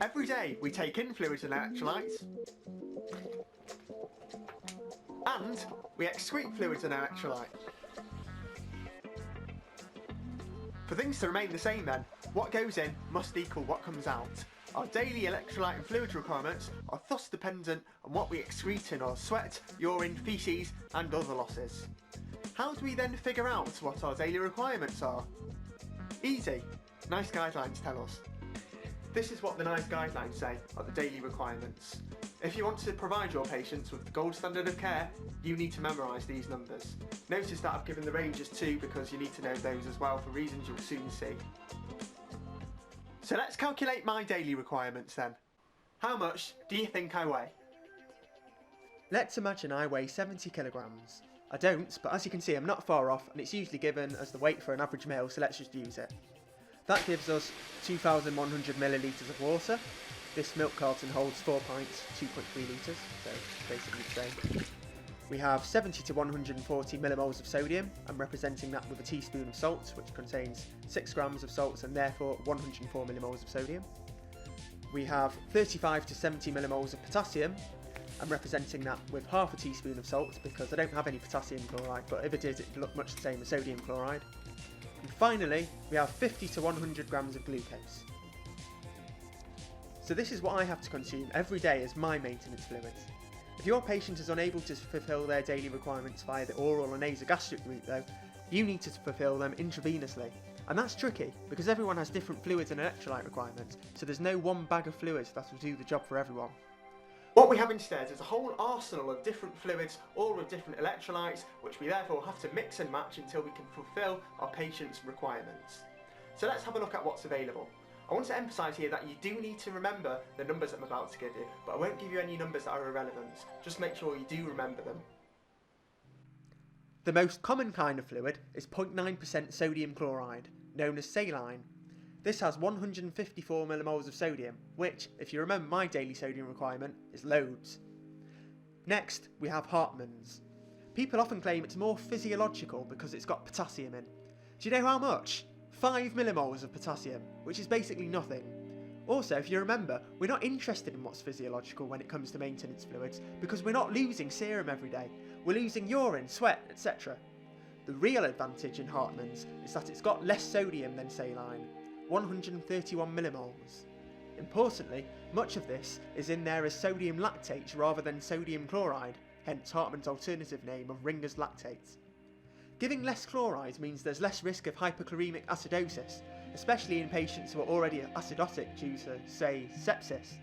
Every day we take in fluids and electrolytes, and we excrete fluids and electrolytes. For things to remain the same then, what goes in must equal what comes out. Our daily electrolyte and fluid requirements are thus dependent on what we excrete in our sweat, urine, faeces and other losses. How do we then figure out what our daily requirements are? Easy. NICE guidelines tell us. This is what the NICE guidelines say are the daily requirements. If you want to provide your patients with the gold standard of care, you need to memorise these numbers. Notice that I've given the ranges too because you need to know those as well for reasons you'll soon see. So let's calculate my daily requirements then. How much do you think I weigh? Let's imagine I weigh 70 kilograms. I don't, but as you can see I'm not far off and it's usually given as the weight for an average male, so let's just use it. That gives us 2,100 millilitres of water. This milk carton holds 4 pints, 2.3 litres, so basically the same. We have 70 to 140 millimoles of sodium. I'm representing that with a teaspoon of salt, which contains 6 grams of salts and therefore 104 millimoles of sodium. We have 35 to 70 millimoles of potassium. I'm representing that with half a teaspoon of salt because I don't have any potassium chloride, but if it did, it'd look much the same as sodium chloride. And finally, we have 50 to 100 grams of glucose. So this is what I have to consume every day as my maintenance fluids. If your patient is unable to fulfil their daily requirements via the oral or nasogastric route though, you need to fulfil them intravenously. And that's tricky because everyone has different fluids and electrolyte requirements, so there's no one bag of fluids that will do the job for everyone. What we have instead is a whole arsenal of different fluids, all with different electrolytes, which we therefore have to mix and match until we can fulfil our patient's requirements. So let's have a look at what's available. I want to emphasise here that you do need to remember the numbers I'm about to give you, but I won't give you any numbers that are irrelevant. Just make sure you do remember them. The most common kind of fluid is 0.9% sodium chloride, known as saline. This has 154 millimoles of sodium, which, if you remember my daily sodium requirement, is loads. Next, we have Hartmann's. People often claim it's more physiological because it's got potassium in. Do you know how much? 5 millimoles of potassium, which is basically nothing. Also, if you remember, we're not interested in what's physiological when it comes to maintenance fluids because we're not losing serum every day. We're losing urine, sweat, etc. The real advantage in Hartmann's is that it's got less sodium than saline, 131 millimoles. Importantly, much of this is in there as sodium lactate rather than sodium chloride, hence Hartmann's alternative name of Ringer's lactate. Giving less chloride means there's less risk of hypochloremic acidosis, especially in patients who are already acidotic due to, say, sepsis.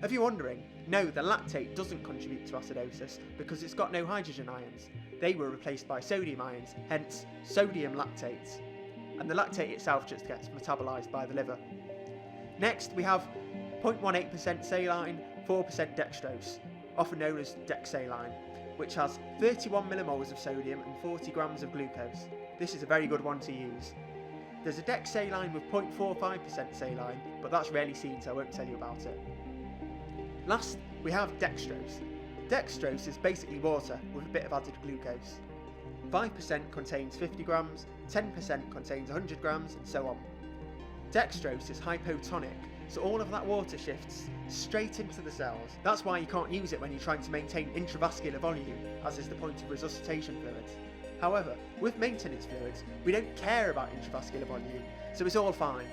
If you're wondering, no, the lactate doesn't contribute to acidosis because it's got no hydrogen ions. They were replaced by sodium ions, hence sodium lactate. And the lactate itself just gets metabolised by the liver. Next, we have 0.18% saline, 4% dextrose, often known as dexsaline, which has 31 millimoles of sodium and 40 grams of glucose. This is a very good one to use. There's a dexsaline with 0.45% saline, but that's rarely seen, so I won't tell you about it. Last, we have dextrose. Dextrose is basically water with a bit of added glucose. 5% contains 50 grams, 10% contains 100 grams, and so on. Dextrose is hypotonic, so all of that water shifts straight into the cells. That's why you can't use it when you're trying to maintain intravascular volume, as is the point of resuscitation fluids. However, with maintenance fluids, we don't care about intravascular volume, so it's all fine.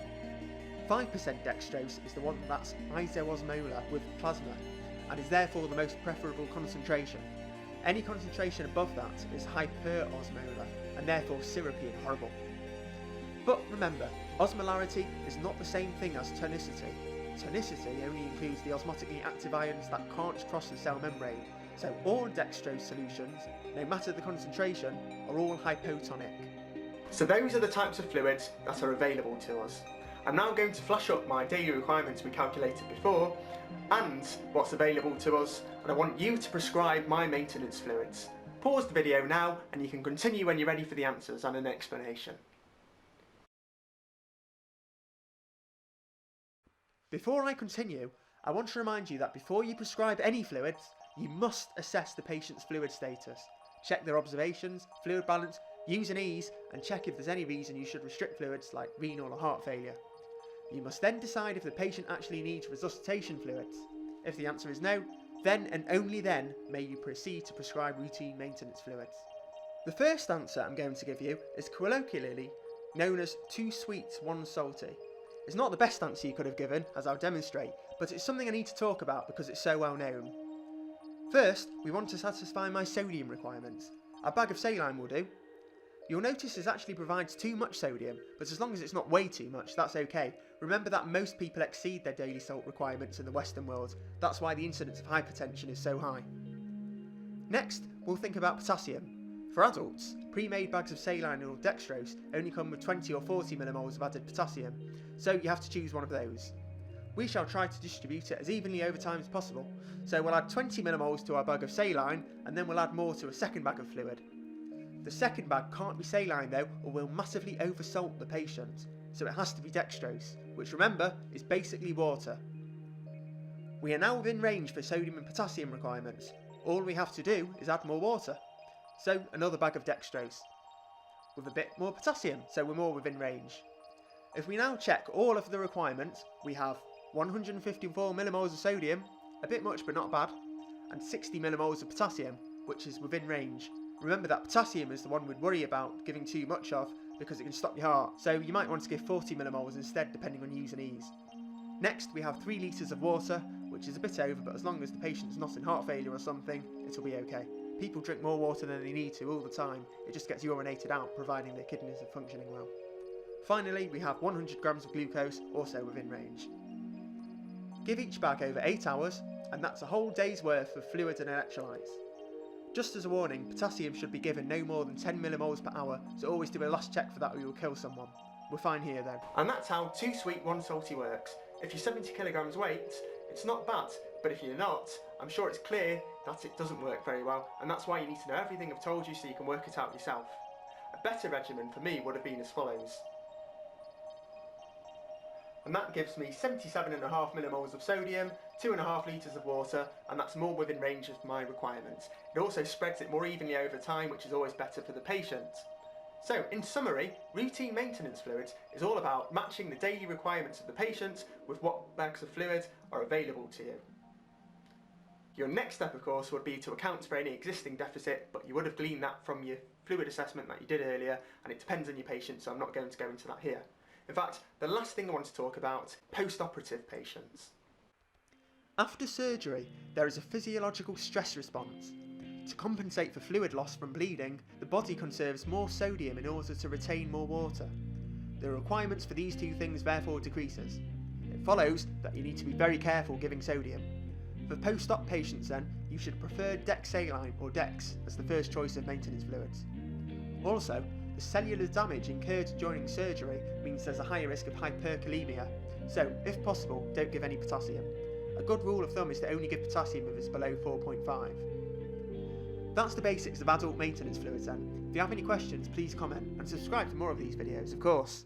5% dextrose is the one that's isoosmolar with plasma, and is therefore the most preferable concentration. Any concentration above that is hyperosmolar, and therefore syrupy and horrible. But remember, osmolarity is not the same thing as tonicity. Tonicity only includes the osmotically active ions that can't cross the cell membrane, so all dextrose solutions, no matter the concentration, are all hypotonic. So those are the types of fluids that are available to us. I'm now going to flash up my daily requirements we calculated before, and what's available to us, and I want you to prescribe my maintenance fluids. Pause the video now and you can continue when you're ready for the answers and an explanation. Before I continue, I want to remind you that before you prescribe any fluids, you must assess the patient's fluid status. Check their observations, fluid balance, use and ease, and check if there's any reason you should restrict fluids like renal or heart failure. You must then decide if the patient actually needs resuscitation fluids. If the answer is no, then and only then may you proceed to prescribe routine maintenance fluids. The first answer I'm going to give you is colloquially known as 2 sweet, 1 salty. It's not the best answer you could have given, as I'll demonstrate, but it's something I need to talk about because it's so well known. First, we want to satisfy my sodium requirements. A bag of saline will do. You'll notice this actually provides too much sodium, but as long as it's not way too much, that's okay. Remember that most people exceed their daily salt requirements in the Western world. That's why the incidence of hypertension is so high. Next, we'll think about potassium. For adults, pre-made bags of saline or dextrose only come with 20 or 40 millimoles of added potassium, so you have to choose one of those. We shall try to distribute it as evenly over time as possible, so we'll add 20 millimoles to our bag of saline, and then we'll add more to a second bag of fluid. The second bag can't be saline though, or will massively oversalt the patient, so it has to be dextrose, which remember is basically water. We are now within range for sodium and potassium requirements. All we have to do is add more water. So another bag of dextrose, with a bit more potassium, so we're more within range. If we now check all of the requirements, we have 154 millimoles of sodium, a bit much but not bad, and 60 millimoles of potassium, which is within range. Remember that potassium is the one we'd worry about giving too much of because it can stop your heart, so you might want to give 40 millimoles instead depending on use and ease. Next we have 3 litres of water, which is a bit over, but as long as the patient's not in heart failure or something, it'll be okay. People drink more water than they need to all the time, it just gets urinated out providing their kidneys are functioning well. Finally, we have 100 grams of glucose, also within range. Give each bag over 8 hours, and that's a whole day's worth of fluids and electrolytes. Just as a warning, potassium should be given no more than 10 millimoles per hour, so always do a last check for that or you'll kill someone. We're fine here then. And that's how 2 sweet, 1 salty works. If you're 70 kilograms weight, it's not bad, but if you're not, I'm sure it's clear that it doesn't work very well, and that's why you need to know everything I've told you so you can work it out yourself. A better regimen for me would have been as follows. And that gives me 77.5 millimoles of sodium, 2.5 litres of water, and that's more within range of my requirements. It also spreads it more evenly over time, which is always better for the patient. So, in summary, routine maintenance fluids is all about matching the daily requirements of the patient with what bags of fluid are available to you. Your next step, of course, would be to account for any existing deficit, but you would have gleaned that from your fluid assessment that you did earlier, and it depends on your patient, so I'm not going to go into that here. In fact, the last thing I want to talk about, post-operative patients. After surgery, there is a physiological stress response. To compensate for fluid loss from bleeding, the body conserves more sodium in order to retain more water. The requirements for these 2 things therefore decreases. It follows that you need to be very careful giving sodium. For post-op patients then, you should prefer Dex saline or Dex as the first choice of maintenance fluids. Also, the cellular damage incurred during surgery means there's a higher risk of hyperkalemia, so if possible, don't give any potassium. A good rule of thumb is to only give potassium if it's below 4.5. That's the basics of adult maintenance fluids then. If you have any questions, please comment and subscribe for more of these videos, of course.